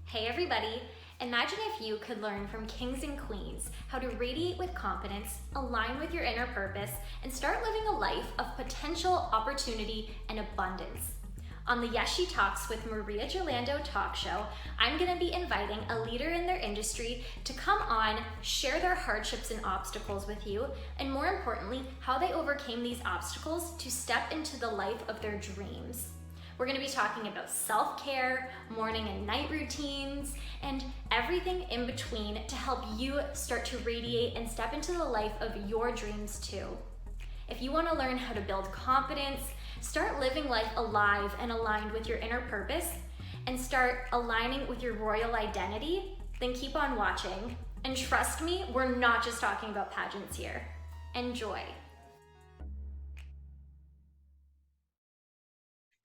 Hey everybody! Imagine if you could learn from kings and queens how to radiate with confidence, align with your inner purpose, and start living a life of potential, opportunity, and abundance. On the Yes She Talks with Maria Gerlando talk show, I'm going to be inviting a leader in their industry to come on, share their hardships and obstacles with you, and more importantly, how they overcame these obstacles to step into the life of their dreams. We're going to be talking about self-care, morning and night routines, and everything in between to help you start to radiate and step into the life of your dreams too. If you want to learn how to build confidence, start living life alive and aligned with your inner purpose, and start aligning with your royal identity, then keep on watching. And trust me, we're not just talking about pageants here. Enjoy.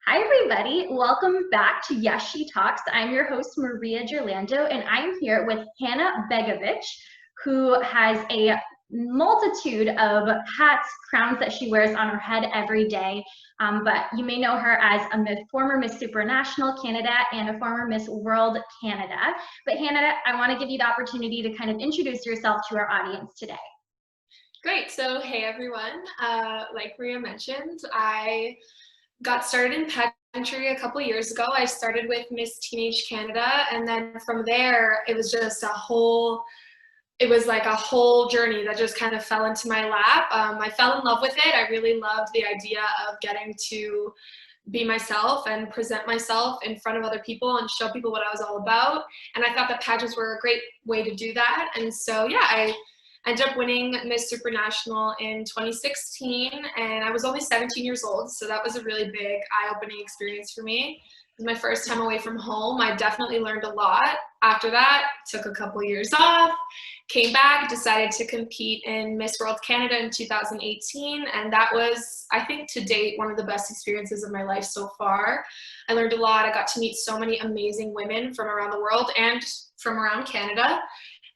Hi everybody, welcome back to Yes She Talks. I'm your host Maria Gerlando, and I'm here with Hanna Begovic, who has a multitude of hats, crowns that she wears on her head every day. But you may know her as a former Miss Supranational Canada and a former Miss World Canada. But Hanna, I want to give you the opportunity to kind of introduce yourself to our audience today. Great. So, hey everyone. Like Maria mentioned, I got started in pageantry a couple years ago. I started with Miss Teenage Canada, and then from there, it was just it was like a whole journey that just kind of fell into my lap. I fell in love with it. I really loved the idea of getting to be myself and present myself in front of other people and show people what I was all about. And I thought that pageants were a great way to do that. And so, yeah, I ended up winning Miss Supranational in 2016, and I was only 17 years old, so that was a really big eye-opening experience for me. It was my first time away from home. I definitely learned a lot. After that, took a couple years off, came back, decided to compete in Miss World Canada in 2018, and that was, I think, to date, one of the best experiences of my life so far. I learned a lot. I got to meet so many amazing women from around the world and from around Canada.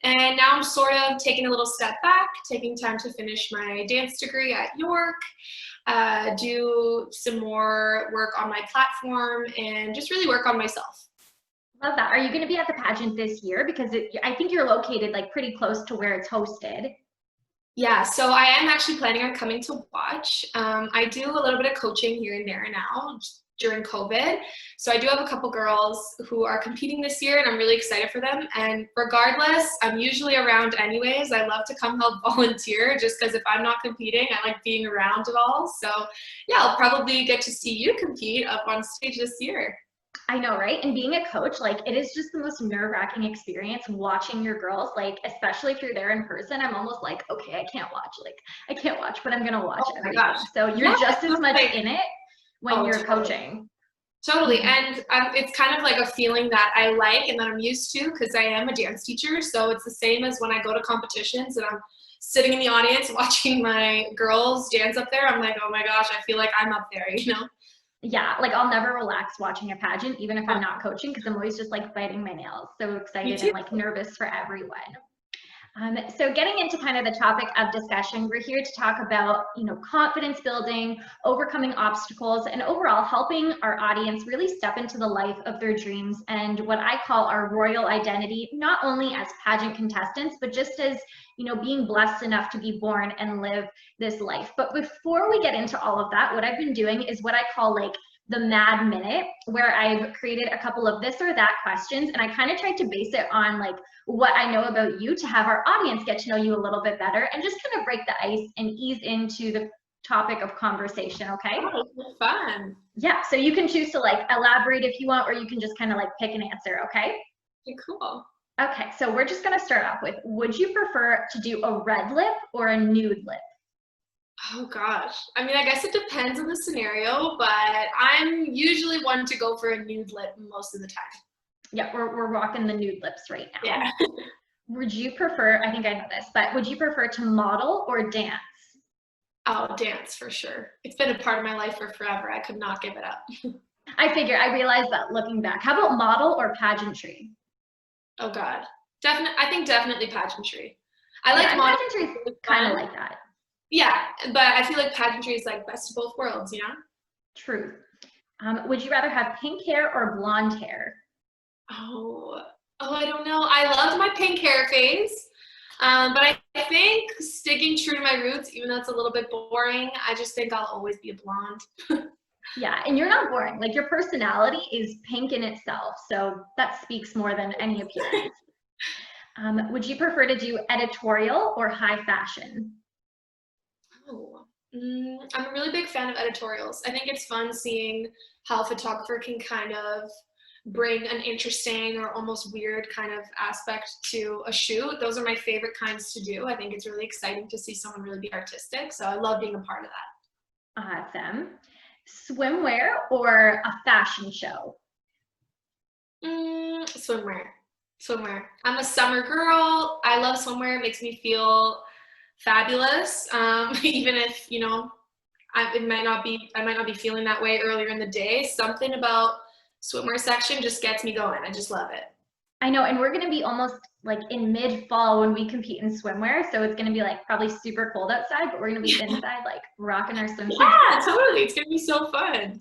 And now I'm sort of taking a little step back, taking time to finish my dance degree at York, do some more work on my platform, and just really work on myself. Love that. Are you going to be at the pageant this year? Because I think you're located like pretty close to where it's hosted. Yeah, so I am actually planning on coming to watch. I do a little bit of coaching here and there now during COVID. So I do have a couple girls who are competing this year, and I'm really excited for them. And regardless, I'm usually around anyways. I love to come help volunteer just because if I'm not competing, I like being around it all. So yeah, I'll probably get to see you compete up on stage this year. I know, right? And being a coach, like it is just the most nerve-wracking experience watching your girls, like especially if you're there in person. I'm almost like, okay, I can't watch, but I'm gonna watch Oh my everything. gosh. So you're Yeah, just as much in it when you're totally. coaching. Totally, and it's kind of like a feeling that I like and that I'm used to because I am a dance teacher. So it's the same as when I go to competitions and I'm sitting in the audience watching my girls dance up there. I'm like, oh my gosh, I feel like I'm up there, you know? Yeah, like I'll never relax watching a pageant, even if I'm not coaching, because I'm always just like biting my nails, so excited and like nervous for everyone. So getting into kind of the topic of discussion, we're here to talk about, confidence building, overcoming obstacles, and overall helping our audience really step into the life of their dreams and what I call our royal identity, not only as pageant contestants, but just as, being blessed enough to be born and live this life. But before we get into all of that, what I've been doing is what I call like the Mad Minute, where I've created a couple of this or that questions, and I kind of tried to base it on like what I know about you to have our audience get to know you a little bit better and just kind of break the ice and ease into the topic of conversation, okay? Oh, fun. Yeah, so you can choose to like elaborate if you want, or you can just kind of like pick an answer, okay? Okay, cool. Okay, so we're just gonna start off with, would you prefer to do a red lip or a nude lip? Oh gosh. I mean, I guess it depends on the scenario, but I'm usually one to go for a nude lip most of the time. Yeah, we're rocking the nude lips right now. Yeah. Would you prefer, I think I know this, but would you prefer to model or dance? Oh, dance for sure. It's been a part of my life for forever. I could not give it up. I realized that looking back. How about model or pageantry? Oh God. I think definitely pageantry. I like pageantry kind of like that. Yeah, but I feel like pageantry is like best of both worlds, you know? True. Would you rather have pink hair or blonde hair? Oh, I don't know. I loved my pink hair phase. But I think sticking true to my roots, even though it's a little bit boring, I just think I'll always be a blonde. Yeah, and you're not boring. Like your personality is pink in itself, so that speaks more than any appearance. Would you prefer to do editorial or high fashion? Oh, I'm a really big fan of editorials. I think it's fun seeing how a photographer can kind of bring an interesting or almost weird kind of aspect to a shoot. Those are my favorite kinds to do. I think it's really exciting to see someone really be artistic. So I love being a part of that. Awesome. Swimwear or a fashion show? Swimwear. Swimwear. I'm a summer girl. I love swimwear. It makes me feel fabulous. Even if, you know, I might not be feeling that way earlier in the day. Something about swimwear section just gets me going. I just love it. I know, and we're gonna be almost like in mid-fall when we compete in swimwear, so it's gonna be like probably super cold outside, but we're gonna be inside like rocking our swimsuits. Yeah, totally. It's gonna be so fun.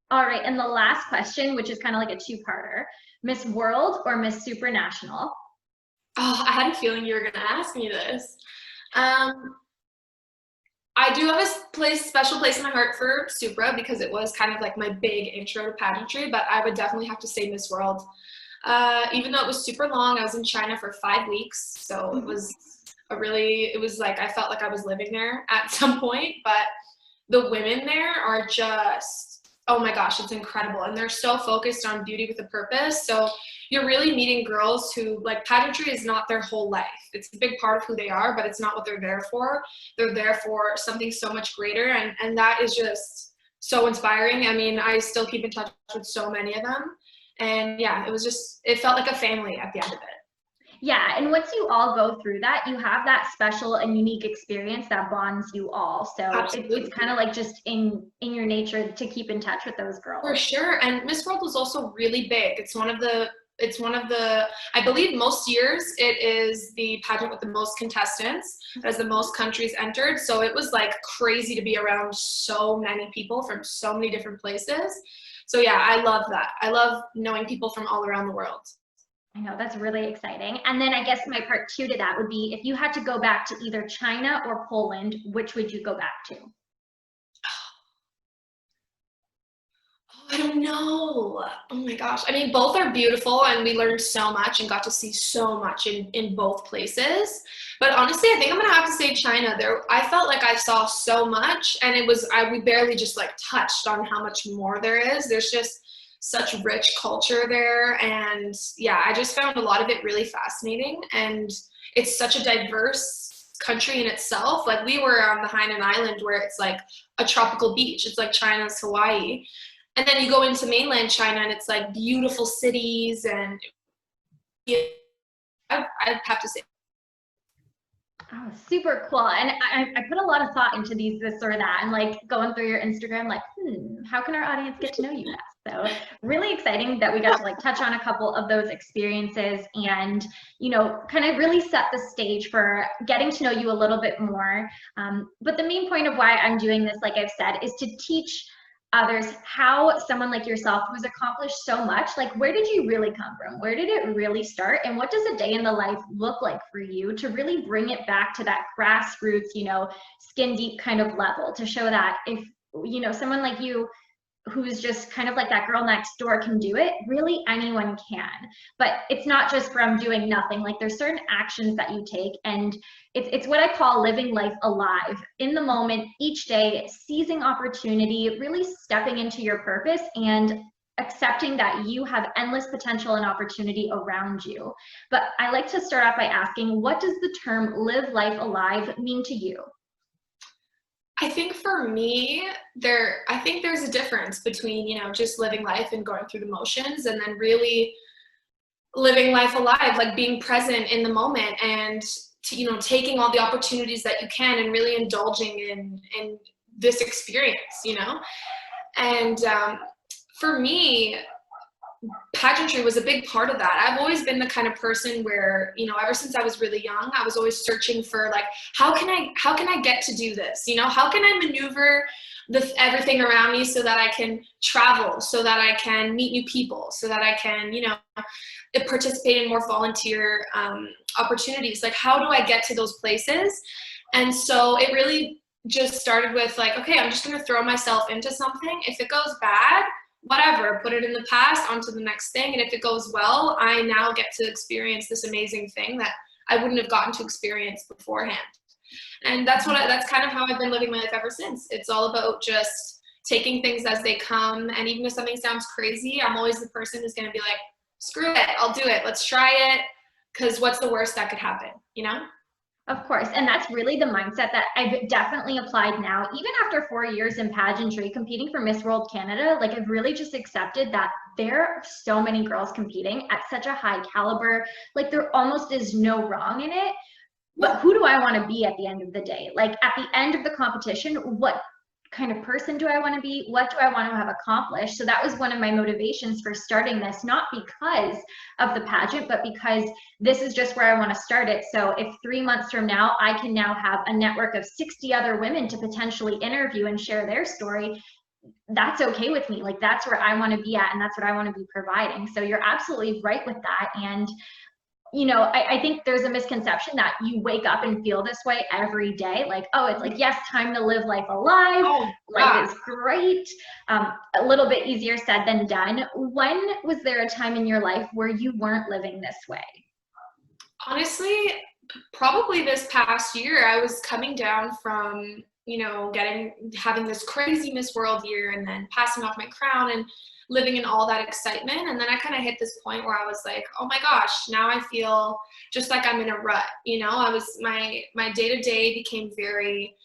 All right, and the last question, which is kind of like a two-parter, Miss World or Miss Supranational? Oh, I had a feeling you were gonna ask me this. Um, I do have a special place in my heart for Supra because it was kind of like my big intro to pageantry, but I would definitely have to say Miss World. Even though it was super long, I was in China for 5 weeks, so it was like I felt like I was living there at some point, but the women there are just, oh my gosh, it's incredible. And they're so focused on beauty with a purpose. So you're really meeting girls who, like, pageantry is not their whole life. It's a big part of who they are, but it's not what they're there for. They're there for something so much greater. And that is just so inspiring. I mean, I still keep in touch with so many of them. And yeah, it felt like a family at the end of it. Yeah, and once you all go through that, you have that special and unique experience that bonds you all. So it's kind of like just in your nature to keep in touch with those girls. For sure. And Miss World was also really big. It's one of the, I believe most years it is the pageant with the most contestants, as the most countries entered. So it was like crazy to be around so many people from so many different places. So yeah, I love that. I love knowing people from all around the world. I know, that's really exciting. And then I guess my part two to that would be, if you had to go back to either China or Poland, which would you go back to? I don't know. Oh my gosh. I mean, both are beautiful and we learned so much and got to see so much in both places. But honestly, I think I'm gonna have to say China. I felt like I saw so much, and we barely just like touched on how much more there is. There's just such rich culture there, and yeah, I just found a lot of it really fascinating, and it's such a diverse country in itself. Like, we were on the Hainan Island, where it's like a tropical beach. It's like China's Hawaii. And then you go into mainland China and it's like beautiful cities, and I'd have to say. Oh, super cool. And I put a lot of thought into this or that, and like going through your Instagram, like, how can our audience get to know you best? So really exciting that we got to like touch on a couple of those experiences and, you know, kind of really set the stage for getting to know you a little bit more. But the main point of why I'm doing this, like I've said, is to teach others how someone like yourself who's accomplished so much, like, where did you really come from? Where did it really start? And what does a day in the life look like for you to really bring it back to that grassroots, you know, skin deep kind of level, to show that if, you know, someone like you who's just kind of like that girl next door can do it, really anyone can. But it's not just from doing nothing. Like, there's certain actions that you take, and it's what I call living life alive, in the moment, each day, seizing opportunity, really stepping into your purpose and accepting that you have endless potential and opportunity around you. But I like to start off by asking, what does the term live life alive mean to you? I think for me, I think there's a difference between, you know, just living life and going through the motions, and then really living life alive, like being present in the moment, and you know, taking all the opportunities that you can and really indulging in this experience, you know. And for me, pageantry was a big part of that. I've always been the kind of person where, you know, ever since I was really young, I was always searching for, like, how can I get to do this? You know, how can I maneuver everything around me so that I can travel, so that I can meet new people, so that I can, participate in more volunteer opportunities. Like, how do I get to those places? And so it really just started with like, okay, I'm just going to throw myself into something. If it goes bad, whatever, put it in the past, onto the next thing. And if it goes well, I now get to experience this amazing thing that I wouldn't have gotten to experience beforehand. And that's kind of how I've been living my life ever since. It's all about just taking things as they come. And even if something sounds crazy, I'm always the person who's going to be like, screw it, I'll do it. Let's try it. Because what's the worst that could happen, Of course. And that's really the mindset that I've definitely applied now. Even after 4 years in pageantry, competing for Miss World Canada, like I've really just accepted that there are so many girls competing at such a high caliber. Like there almost is no wrong in it. But who do I want to be at the end of the day? Like at the end of the competition, what kind of person do I want to be? What do I want to have accomplished? So that was one of my motivations for starting this, not because of the pageant, but because this is just where I want to start it. So if 3 months from now, I can now have a network of 60 other women to potentially interview and share their story, that's okay with me. Like that's where I want to be at, and that's what I want to be providing. So you're absolutely right with that. And I think there's a misconception that you wake up and feel this way every day. Like, oh, it's like, yes, time to live life alive. Oh, life is great. A little bit easier said than done. When was there a time in your life where you weren't living this way? Honestly, probably this past year. I was coming down from, having this crazy Miss World year and then passing off my crown and living in all that excitement. And then I kind of hit this point where I was like, oh my gosh, now I feel just like I'm in a rut. My day-to-day became very,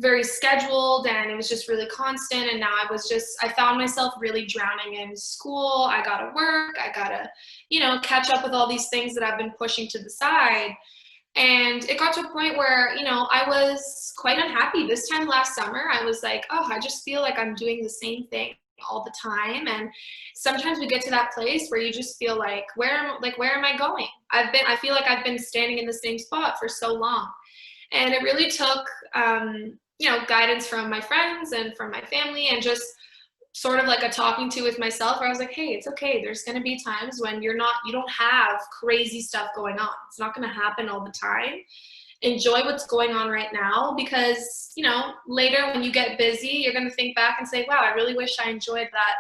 very scheduled, and it was just really constant. And now I found myself really drowning in school. I gotta work, I gotta, catch up with all these things that I've been pushing to the side. And it got to a point where, I was quite unhappy. This time last summer, I was like, oh, I just feel like I'm doing the same thing all the time. And sometimes we get to that place where you just feel like, where am I going? I feel like I've been standing in the same spot for so long. And it really took, guidance from my friends and from my family, and just sort of like a talking to with myself where I was like, hey, it's okay. There's going to be times when you don't have crazy stuff going on. It's not going to happen all the time. Enjoy what's going on right now, because, later when you get busy, you're going to think back and say, wow, I really wish I enjoyed that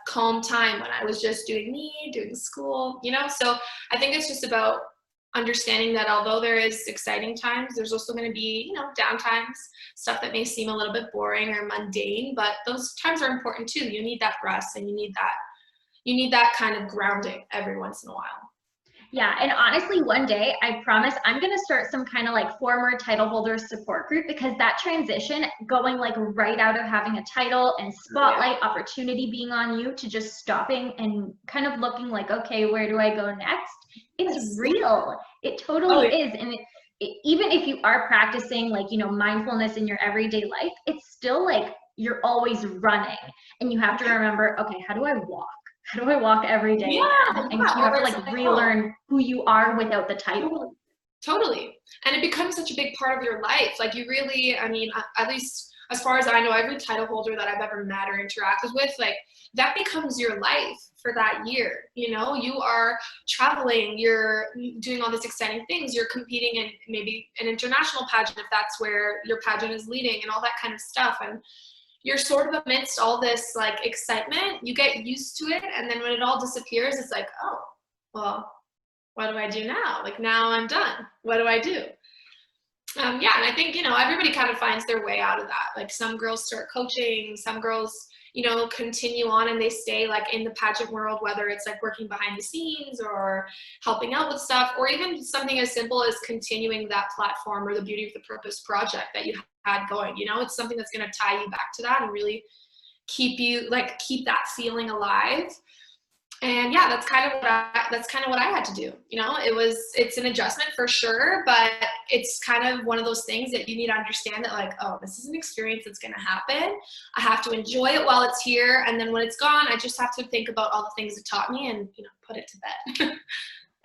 calm time when I was just doing school, So I think it's just about understanding that although there is exciting times, there's also going to be, down times, stuff that may seem a little bit boring or mundane, but those times are important too. You need that rest, and you need that kind of grounding every once in a while. Yeah, and honestly, one day, I promise I'm going to start some kind of like former title holders support group, because that transition, going like right out of having a title and spotlight opportunity being on you to just stopping and kind of looking like, okay, where do I go next? It's real. It totally is. And even if you are practicing like, mindfulness in your everyday life, it's still like you're always running, and you have to remember, okay, how do I walk? How do I walk every day again? And you have to like relearn who you are without the title. Totally. And it becomes such a big part of your life. Like you really, at least as far as I know, every title holder that I've ever met or interacted with, like that becomes your life for that year. You are traveling, you're doing all these exciting things, you're competing in maybe an international pageant if that's where your pageant is leading, and all that kind of stuff. And you're sort of amidst all this like excitement, you get used to it, and then when it all disappears, it's like, oh, well, what do I do now? Like now I'm done. What do I do? And I think, everybody kind of finds their way out of that. Like some girls start coaching, some girls, continue on and they stay like in the pageant world, whether it's like working behind the scenes or helping out with stuff, or even something as simple as continuing that platform or the Beauty of the Purpose project that you had going. It's something that's going to tie you back to that and really keep that feeling alive. And that's kind of what I had to do. It's an adjustment for sure, but it's kind of one of those things that you need to understand that like, oh, this is an experience that's going to happen. I have to enjoy it while it's here. And then when it's gone, I just have to think about all the things it taught me and, put it to bed.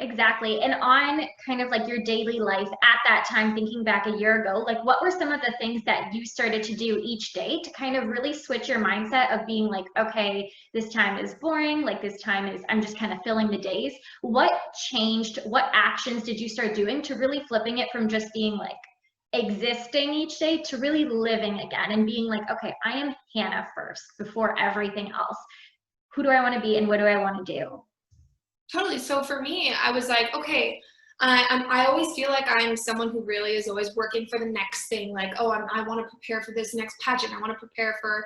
Exactly. And on kind of like your daily life at that time, thinking back a year ago, like what were some of the things that you started to do each day to kind of really switch your mindset of being like, okay, this time is boring, like this time is, I'm just kind of filling the days. What changed? What actions did you start doing to really flipping it from just being like existing each day to really living again and being like, okay, I am Hannah first before everything else. Who do I want to be and what do I want to do? Totally. So for me, I was like, okay, I always feel like I'm someone who really is always working for the next thing. Like, oh, I want to prepare for this next pageant. I want to prepare for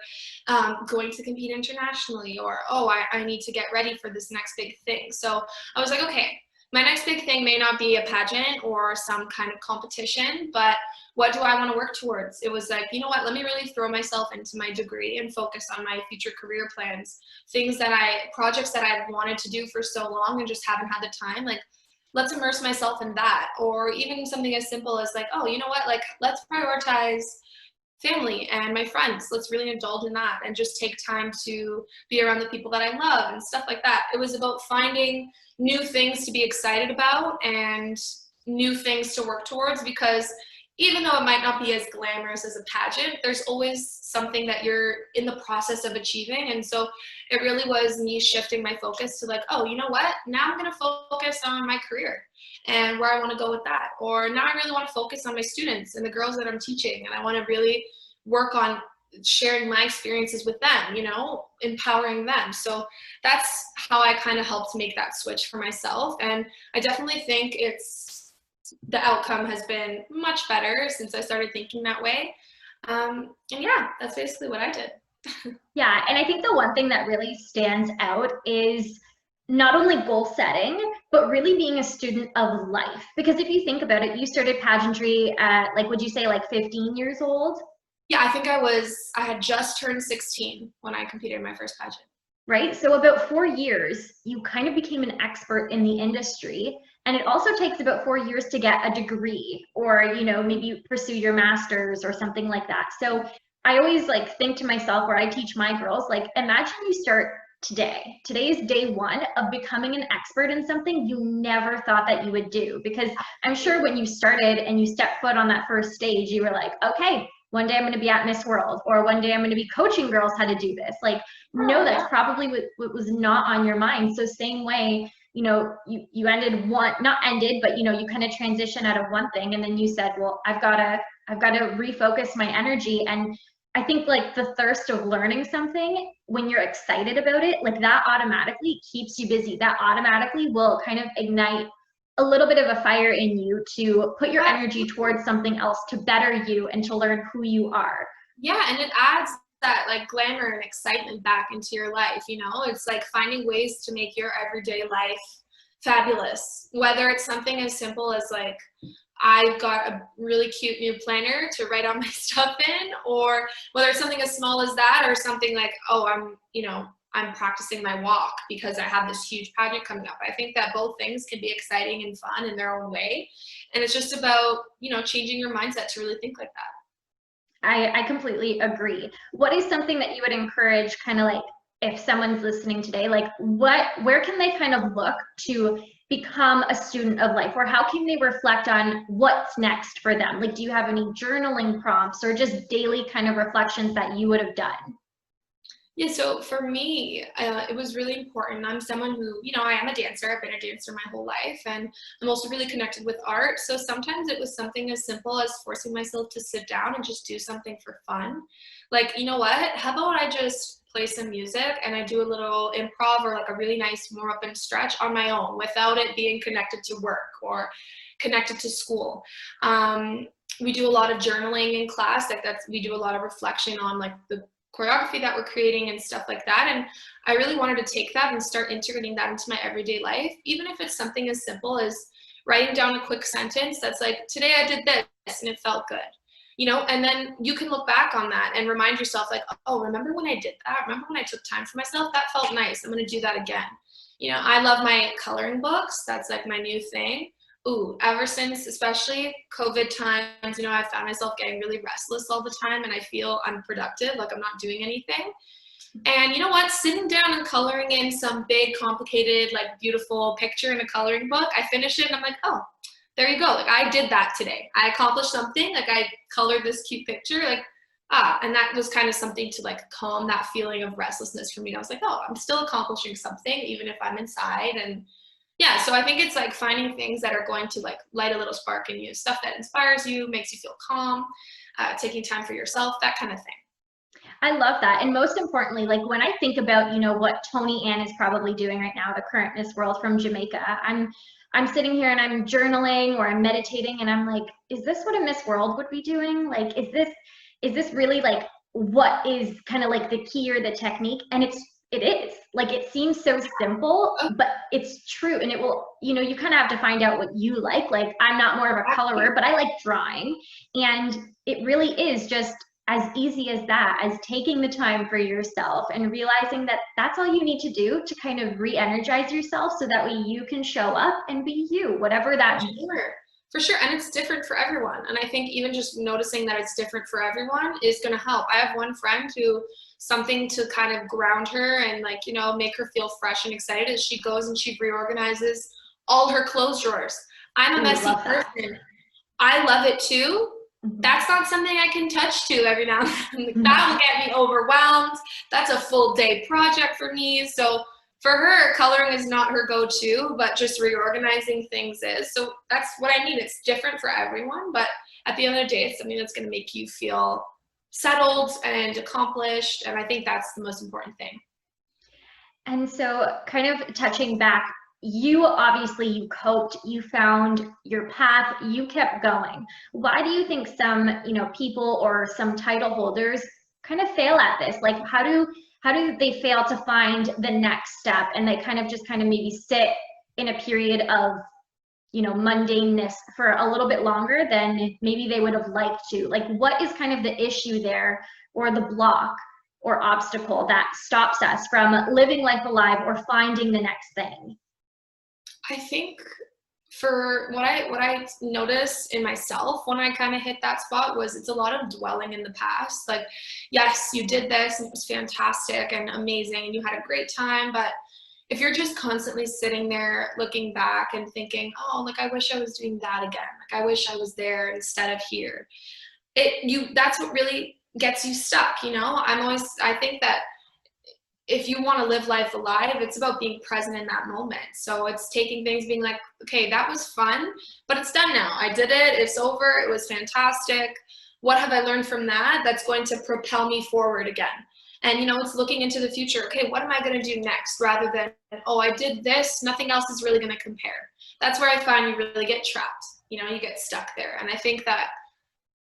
going to compete internationally, or oh, I need to get ready for this next big thing. So I was like, okay, my next big thing may not be a pageant or some kind of competition, but what do I want to work towards? It was like, you know what, let me really throw myself into my degree and focus on my future career plans, projects that I've wanted to do for so long and just haven't had the time. Like, let's immerse myself in that. Or even something as simple as like, oh, you know what, like, let's prioritize family and my friends. Let's really indulge in that and just take time to be around the people that I love and stuff like that. It was about finding new things to be excited about and new things to work towards, because even though it might not be as glamorous as a pageant, there's always something that you're in the process of achieving. And so it really was me shifting my focus to like, oh, you know what? Now I'm going to focus on my career and where I want to go with that. Or now I really want to focus on my students and the girls that I'm teaching. And I want to really work on sharing my experiences with them, you know, empowering them. So that's how I kind of helped make that switch for myself. And I definitely think the outcome has been much better since I started thinking that way. And yeah, that's basically what I did. Yeah, and I think the one thing that really stands out is not only goal setting, but really being a student of life. Because if you think about it, you started pageantry at, like, would you say like 15 years old? Yeah, I had just turned 16 when I competed in my first pageant. Right? So about 4 years, you kind of became an expert in the industry. And it also takes about 4 years to get a degree or, maybe pursue your master's or something like that. So I always like think to myself, where I teach my girls, like, imagine you start today. Today is day one of becoming an expert in something you never thought that you would do. Because I'm sure when you started and you stepped foot on that first stage, you were like, okay, one day I'm going to be at Miss World, or one day I'm going to be coaching girls how to do this. Like, no, that's probably what was not on your mind. So same way, you ended not ended, but you kind of transition out of one thing, and then you said, well, I've got to refocus my energy. And I think like the thirst of learning something, when you're excited about it, like that automatically keeps you busy. That automatically will kind of ignite a little bit of a fire in you to put your energy towards something else, to better you and to learn who you are. Yeah, and it adds that like glamour and excitement back into your life. It's like finding ways to make your everyday life fabulous, whether it's something as simple as like, I got a really cute new planner to write all my stuff in, or whether it's something as small as that, or something like, oh, I'm practicing my walk because I have this huge pageant coming up. I think that both things can be exciting and fun in their own way. And it's just about, changing your mindset to really think like that. I completely agree. What is something that you would encourage, kind of like, if someone's listening today, like where can they kind of look to become a student of life, or how can they reflect on what's next for them? Like, do you have any journaling prompts or just daily kind of reflections that you would have done? Yeah, so for me, it was really important. I'm someone who, I am a dancer. I've been a dancer my whole life, and I'm also really connected with art. So sometimes it was something as simple as forcing myself to sit down and just do something for fun. Like, you know what? How about I just play some music and I do a little improv or like a really nice warm up and stretch on my own without it being connected to work or connected to school. We do a lot of journaling in class. We do a lot of reflection on like the choreography that we're creating and stuff like that. And I really wanted to take that and start integrating that into my everyday life, even if it's something as simple as writing down a quick sentence that's like, today I did this and it felt good, and then you can look back on that and remind yourself like, oh, remember when I did that? Remember when I took time for myself? That felt nice. I'm going to do that again. I love my coloring books. That's like my new thing. Ooh, ever since especially COVID times, I found myself getting really restless all the time and I feel unproductive, like I'm not doing anything. And you know what? Sitting down and coloring in some big, complicated, like beautiful picture in a coloring book, I finish it and I'm like, oh, there you go. Like I did that today. I accomplished something. Like I colored this cute picture. Like, and that was kind of something to like calm that feeling of restlessness for me. And I was like, oh, I'm still accomplishing something, even if I'm inside. And yeah, so I think it's like finding things that are going to like light a little spark in you, stuff that inspires you, makes you feel calm, taking time for yourself, that kind of thing. I love that. And most importantly, like when I think about, what Tony Ann is probably doing right now, the Currentness World from Jamaica, I'm sitting here and I'm journaling or I'm meditating and I'm like, is this what a Miss World would be doing? Like, is this really like what is kind of like the key or the technique? And it is. Like it seems so simple, but it's true. And it will, you kind of have to find out what you like. Like I'm not more of a colorer, but I like drawing. And it really is just as easy as that, as taking the time for yourself and realizing that that's all you need to do to kind of re-energize yourself so that way you can show up and be you, whatever that means. For sure. And it's different for everyone. And I think even just noticing that it's different for everyone is going to help. I have one friend who something to kind of ground her and like, make her feel fresh and excited is she goes and she reorganizes all her clothes drawers. I'm a messy person. I love it too. That's not something I can touch to every now and then. That will get me overwhelmed. That's a full day project for me. So for her, coloring is not her go-to, but just reorganizing things is. So that's what I mean. It's different for everyone, but at the end of the day, it's something that's going to make you feel settled and accomplished. And I think that's the most important thing. And so kind of touching back, you coped, you found your path, you kept going. Why do you think some, people or some title holders kind of fail at this? Like how do they fail to find the next step and they kind of maybe sit in a period of, mundaneness for a little bit longer than maybe they would have liked to? Like what is kind of the issue there or the block or obstacle that stops us from living life alive or finding the next thing? I think for what I noticed in myself when I kind of hit that spot was it's a lot of dwelling in the past. Like, yes, you did this and it was fantastic and amazing and you had a great time, but if you're just constantly sitting there looking back and thinking, oh, like I wish I was doing that again. Like I wish I was there instead of here. That's what really gets you stuck, I think that if you want to live life alive, it's about being present in that moment. So it's taking things, being like, okay, that was fun, but it's done now. I did it. It's over. It was fantastic. What have I learned from that that's going to propel me forward again? And, it's looking into the future. Okay, what am I going to do next? Rather than, oh, I did this. Nothing else is really going to compare. That's where I find you really get trapped. You get stuck there. And I think that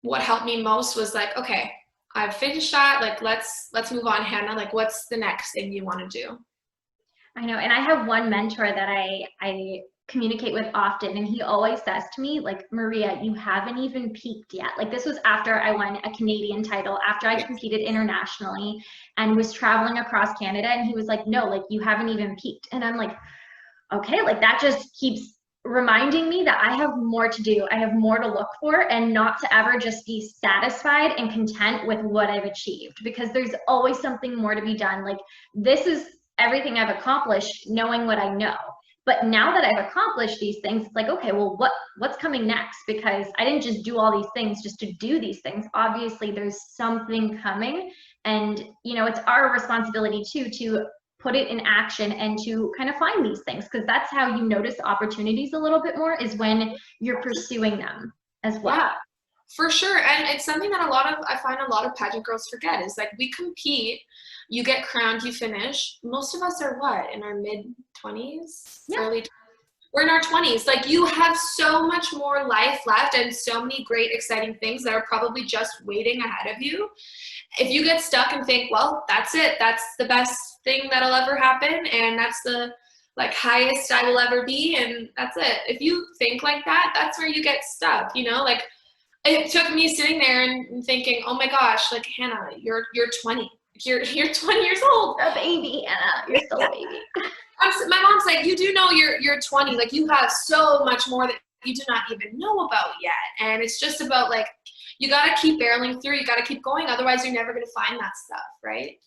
what helped me most was like, okay, I've finished that. Like, let's move on, Hannah. Like, what's the next thing you want to do? I know. And I have one mentor that I communicate with often, and he always says to me, like, Maria, you haven't even peaked yet. Like, this was after I won a Canadian title, after I competed internationally and was traveling across Canada. And he was like, no, like, you haven't even peaked. And I'm like, okay, like that just keeps reminding me that I have more to do. I have more to look for, and not to ever just be satisfied and content with what I've achieved, because there's always something more to be done. Like this is everything I've accomplished, knowing what I know. But now that I've accomplished these things, it's like, okay, well, what's coming next? Because I didn't just do all these things just to do these things. Obviously, there's something coming, and it's our responsibility too to put it in action and to kind of find these things, because that's how you notice opportunities a little bit more, is when you're pursuing them as well. Yeah, for sure. And it's something that I find a lot of pageant girls forget is like we compete, you get crowned, you finish. Most of us are what, in our mid-20s? Yeah. Early 20s? We're in our 20s. Like you have so much more life left and so many great, exciting things that are probably just waiting ahead of you. If you get stuck and think, well, that's it, that's the best thing that'll ever happen, and that's the highest I will ever be, and that's it. If you think like that, that's where you get stuck. Like it took me sitting there and thinking, oh my gosh, like Hannah, you're 20. You're 20 years old. A baby, Anna. You're still a baby. My mom's like, you do know you're 20. Like you have so much more that you do not even know about yet. And it's just about you got to keep barreling through. You got to keep going. Otherwise, you're never going to find that stuff, right?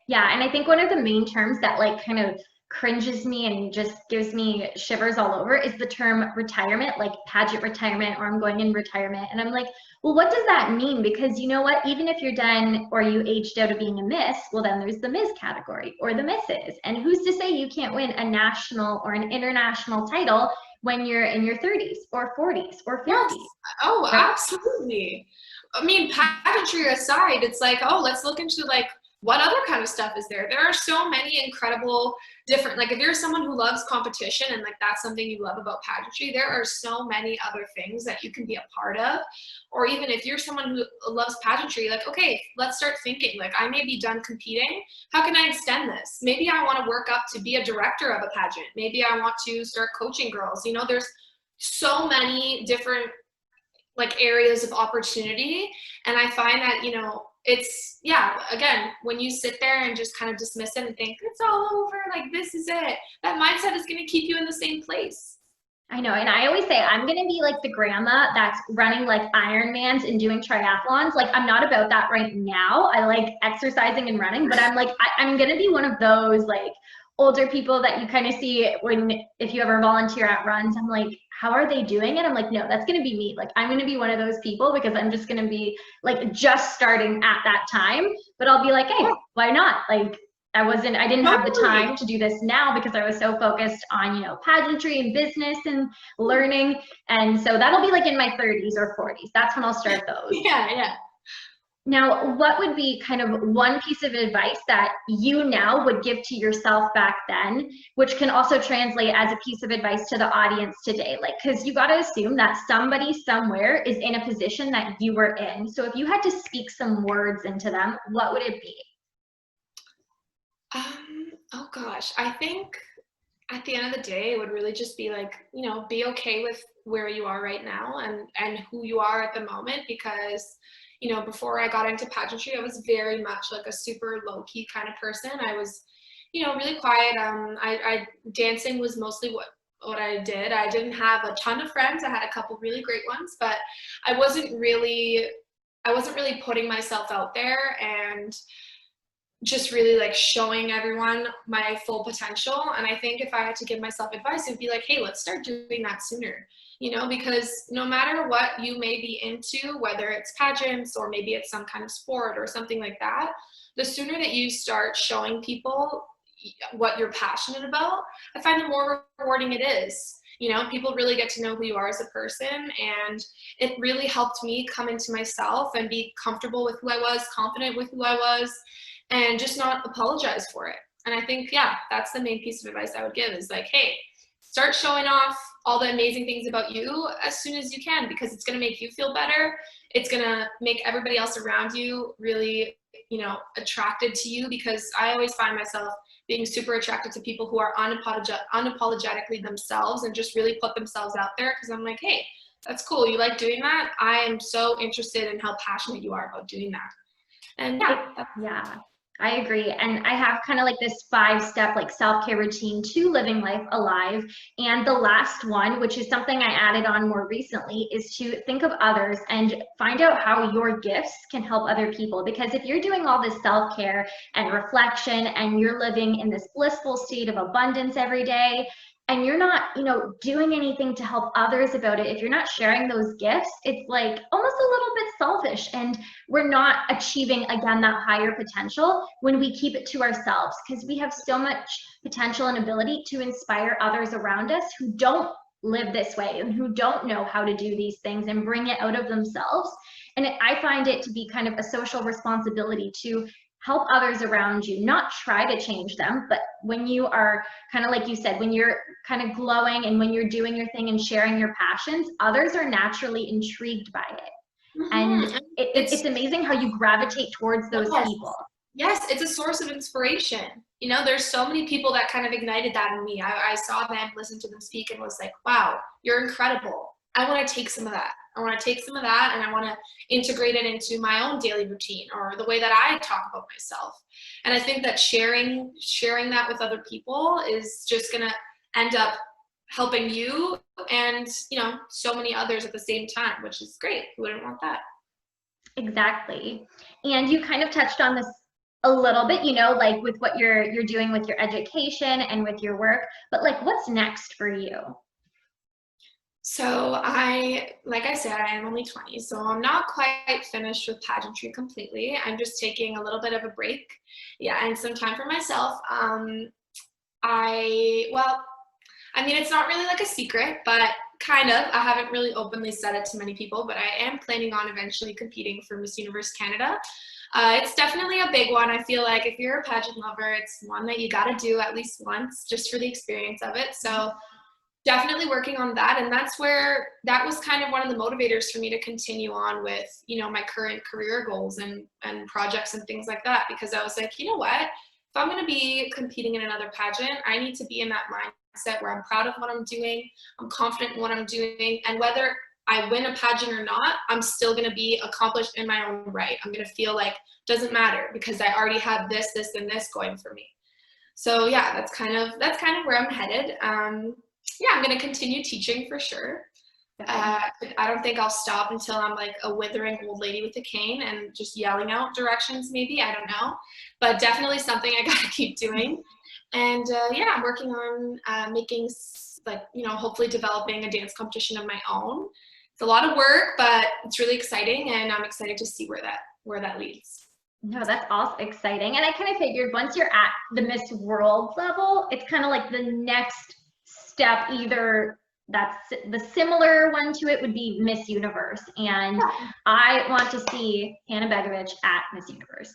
Yeah, and I think one of the main terms that like kind of cringes me and just gives me shivers all over is the term retirement, like pageant retirement, or I'm going in retirement. And I'm like, well, what does that mean? Because you know what? Even if you're done or you aged out of being a miss, well, then there's the Miss category or the misses. And who's to say you can't win a national or an international title when you're in your 30s or 40s or Yes. 50s, Oh, right? absolutely. I mean, pageantry aside, it's like, oh, let's look into like what other kind of stuff is there? There are so many incredible different, like if you're someone who loves competition and like that's something you love about pageantry, there are so many other things that you can be a part of. Or even if you're someone who loves pageantry, like, okay, let's start thinking, like I may be done competing. How can I extend this? Maybe I want to work up to be a director of a pageant. Maybe I want to start coaching girls. You know, there's so many different like areas of opportunity. And I find that, you know, it's, yeah, again, when you sit there and just kind of dismiss it and think it's all over, like this is it, that mindset is going to keep you in the same place. I know, and I always say I'm gonna be like the grandma that's running like Ironmans and doing triathlons. Like I'm not about that right now. I like exercising and running, but I'm like I'm gonna be one of those like older people that you kind of see when if you ever volunteer at runs. I'm like, how are they doing it? I'm like, no, that's gonna be me. Like I'm gonna be one of those people because I'm just gonna be like just starting at that time. But I'll be like, hey, why not? Like I didn't have the Totally. time to do this now because I was so focused on, pageantry and business and learning. And so that'll be like in my 30s or 40s. That's when I'll start those. Yeah, yeah. Now, what would be kind of one piece of advice that you now would give to yourself back then, which can also translate as a piece of advice to the audience today? Like, because you got to assume that somebody somewhere is in a position that you were in. So if you had to speak some words into them, what would it be? Oh gosh, I think at the end of the day, it would really just be like, you know, be okay with where you are right now and who you are at the moment. Because, you know, before I got into pageantry, I was very much like a super low key kind of person. I was, you know, really quiet. I dancing was mostly what I did. I didn't have a ton of friends. I had a couple really great ones, but I wasn't really I wasn't really putting myself out there and just really like showing everyone my full potential. And I think if I had to give myself advice, it'd be like, hey, let's start doing that sooner, you know, because no matter what you may be into, whether it's pageants or maybe it's some kind of sport or something like that, the sooner that you start showing people what you're passionate about, I find the more rewarding it is. You know, people really get to know who you are as a person. And it really helped me come into myself and be comfortable with who I was, confident with who I was, and just not apologize for it. And I think, yeah, that's the main piece of advice I would give is like, hey, start showing off all the amazing things about you as soon as you can, because it's going to make you feel better. It's going to make everybody else around you really, you know, attracted to you, because I always find myself being super attracted to people who are unapologetically themselves and just really put themselves out there, because I'm like, hey, that's cool. You like doing that? I am so interested in how passionate you are about doing that. And yeah, Yeah, I agree. And I have kind of like this 5-step like self-care routine to living life alive. And the last one, which is something I added on more recently, is to think of others and find out how your gifts can help other people. Because if you're doing all this self-care and reflection and you're living in this blissful state of abundance every day, and you're not, doing anything to help others about it, if you're not sharing those gifts, it's like almost a little bit selfish. And we're not achieving, again, that higher potential when we keep it to ourselves, because we have so much potential and ability to inspire others around us who don't live this way and who don't know how to do these things and bring it out of themselves. And I find it to be kind of a social responsibility to help others around you, not try to change them, but when you are kind of like you said, when you're kind of glowing and when you're doing your thing and sharing your passions, others are naturally intrigued by it. And mm-hmm. it's amazing how you gravitate towards those Yes. people. Yes, it's a source of inspiration. You know, there's so many people that kind of ignited that in me. I saw them, listened to them speak, and was like, wow, you're incredible. I want to take some of that. I want to take some of that and I want to integrate it into my own daily routine or the way that I talk about myself. And I think that sharing that with other people is just going to end up helping you and, you know, so many others at the same time, which is great. Who wouldn't want that? Exactly. And you kind of touched on this a little bit, you know, like with what you're doing with your education and with your work, but like what's next for you? So like I said, I am only 20, so I'm not quite finished with pageantry completely. I'm just taking a little bit of a break. Yeah, and some time for myself. Well, I mean, it's not really like a secret, but kind of. I haven't really openly said it to many people, but I am planning on eventually competing for Miss Universe Canada. It's definitely a big one. I feel like if you're a pageant lover, it's one that you got to do at least once just for the experience of it. So definitely working on that. And that was kind of one of the motivators for me to continue on with, you know, my current career goals and projects and things like that, because I was like, you know what, if I'm going to be competing in another pageant, I need to be in that mindset where I'm proud of what I'm doing, I'm confident in what I'm doing, and whether I win a pageant or not, I'm still going to be accomplished in my own right. I'm going to feel like it doesn't matter because I already have this, and this going for me. So yeah, that's kind of where I'm headed. Yeah, I'm going to continue teaching for sure. I don't think I'll stop until I'm like a withering old lady with a cane and just yelling out directions, maybe. I don't know. But definitely something I got to keep doing. And yeah, I'm working on making, like, you know, hopefully developing a dance competition of my own. It's a lot of work, but it's really exciting, and I'm excited to see where that leads. No, that's also exciting. And I kind of figured once you're at the Miss World level, it's kind of like the next step, either that's the similar one to it would be Miss Universe. And I want to see Hanna Begovic at Miss Universe.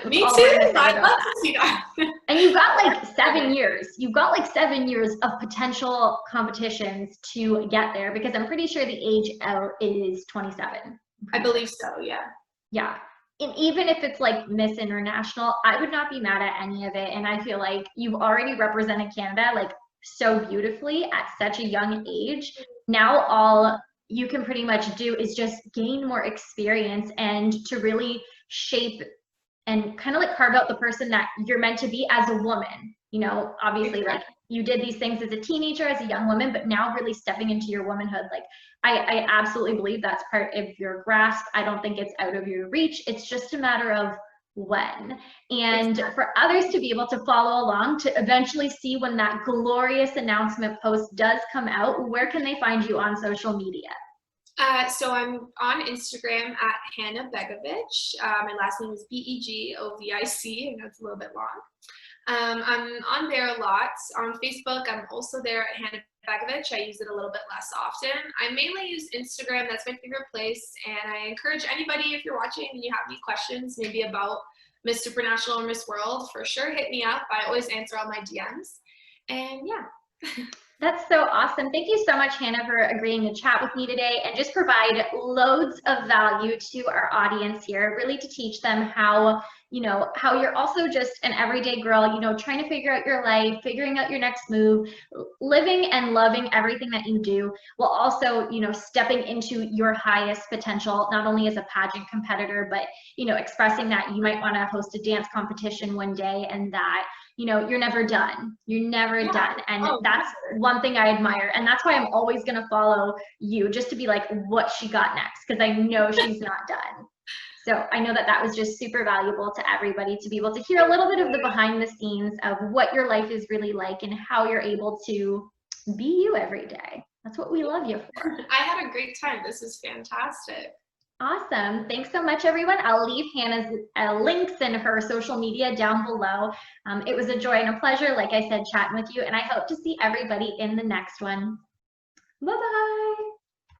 Me too. I'd love to see that. And you've got like 7 years. You've got like 7 years of potential competitions to get there, because I'm pretty sure the age out is 27. I believe so, yeah. Yeah. And even if it's like Miss International, I would not be mad at any of it. And I feel like you've already represented Canada like so beautifully at such a young age. Now all you can pretty much do is just gain more experience and to really shape and kind of like carve out the person that you're meant to be as a woman. You know, obviously like you did these things as a teenager, as a young woman, but now really stepping into your womanhood, like I absolutely believe that's part of your grasp. I don't think it's out of your reach. It's just a matter of when. And for others to be able to follow along, to eventually see when that glorious announcement post does come out, where can they find you on social media? So I'm on Instagram at Hanna Begovic. My last name is Begovic. I know it's a little bit long. I'm on there a lot. On Facebook, I'm also there at Hanna Begovic. I use it a little bit less often. I mainly use Instagram. That's my favorite place. And I encourage anybody, if you're watching and you have any questions, maybe about Miss Supernational or Miss World, for sure, hit me up. I always answer all my DMs. And yeah. That's so awesome. Thank you so much, Hanna, for agreeing to chat with me today and just provide loads of value to our audience here, really to teach them how, you know, how you're also just an everyday girl, you know, trying to figure out your life, figuring out your next move, living and loving everything that you do, while also, you know, stepping into your highest potential, not only as a pageant competitor, but, you know, expressing that you might want to host a dance competition one day, and that, you know, you're never done. You're never done. And that's one thing I admire. And that's why I'm always going to follow you, just to be like, what she got next, because I know she's not done. So I know that that was just super valuable to everybody to be able to hear a little bit of the behind the scenes of what your life is really like and how you're able to be you every day. That's what we love you for. I had a great time. This is fantastic. Awesome. Thanks so much, everyone. I'll leave Hanna's links and her social media down below. It was a joy and a pleasure, like I said, chatting with you, and I hope to see everybody in the next one. Bye-bye.